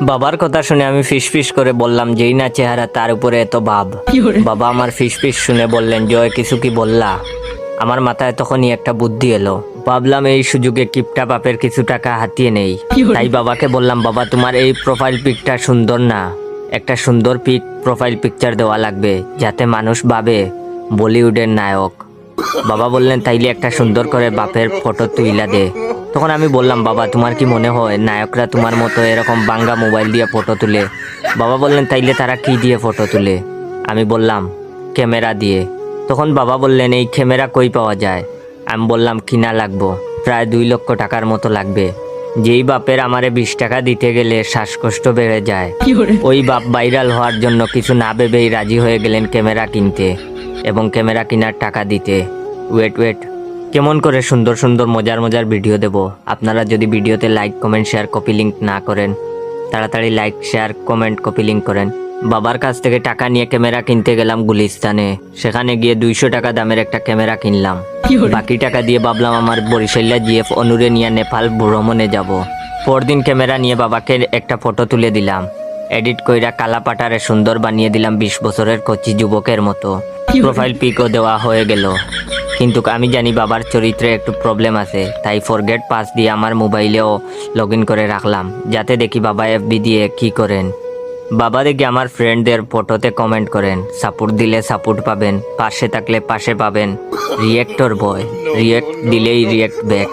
বাবার কথা শুনে আমি ফিসফিস করে বললাম, যেই না চেহারা তার উপরে এত ভাব। বাবা আমার ফিসফিস শুনে বললেন, জয় কিছু কি বললা? আমার মাথায় তখনই একটা বুদ্ধি এলো। ভাবলাম এই সুযোগে কিপটা বাপের কিছু টাকা হাতিয়ে নেই। তাই বাবাকে বললাম, বাবা তোমার এই প্রোফাইল পিকটা সুন্দর না, একটা সুন্দর প্রোফাইল পিকচার দেওয়া লাগবে, যাতে মানুষ ভাবে বলিউডের নায়ক। বাবা বললেন, তাইলে একটা সুন্দর করে বাপের ফটো তুইলা দে। তখন আমি বললাম, বাবা তোমার কি মনে হয় নায়করা তোমার মতো এরকম বাঙ্গা মোবাইল দিয়ে ফটো তুলে? বাবা বললেন, তাইলে তারা কি দিয়ে ফটো তুলে? আমি বললাম, ক্যামেরা দিয়ে। তখন বাবা বললেন, এই ক্যামেরা কই পাওয়া যায়? আমি বললাম, কিনা লাগবো, প্রায় 2 লক্ষ টাকার মতো লাগবে। যেই বাপের আমারে 20 টাকা দিতে গেলে শ্বাসকষ্ট বেড়ে যায়, ওই বাপ ভাইরাল হওয়ার জন্য কিছু না ভেবেই রাজি হয়ে গেলেন ক্যামেরা কিনতে এবং ক্যামেরা কেনার টাকা দিতে। ওয়েট, কেমন করে সুন্দর সুন্দর মজার মজার ভিডিও দেব? আপনারা যদি ভিডিওতে like comment share copy link না করেন, তাড়াতাড়ি like share comment copy link করেন। বাবার কাছ থেকে টাকা নিয়ে ক্যামেরা কিনতে গেলাম গুলিস্তানে। সেখানে গিয়ে 200 টাকা দামের একটা ক্যামেরা কিনলাম। বাকি টাকা দিয়ে ভাবলাম আমার বরিশাল্লা জিএফ অনুরে নিয়ে নেপাল ভ্রমণে যাব। পরদিন ক্যামেরা নিয়ে বাবাকে একটা ফটো তুলে দিলাম। এডিট কইরা কালা পাটারে সুন্দর বানিয়ে দিলাম 20 বছরের কচি যুবকের মতো। প্রোফাইল পিকও দেওয়া হয়ে গেল। কিন্তু আমি জানি বাবার চরিত্রে একটু প্রবলেম আছে, তাই ফরগেট পাস দিয়ে আমার মোবাইলেও লগ ইন করে রাখলাম, যাতে দেখি বাবা এফবি দিয়ে কি করেন। বাবা দেখি আমার ফ্রেন্ডদের ফটোতে কমেন্ট করেন, সাপোর্ট দিলে সাপোর্ট পাবেন, পাশে থাকলে পাশে পাবেন। রিয়েক্টর বয়, রিয়েক্ট দিলেই রিয়েক্ট ব্যাক।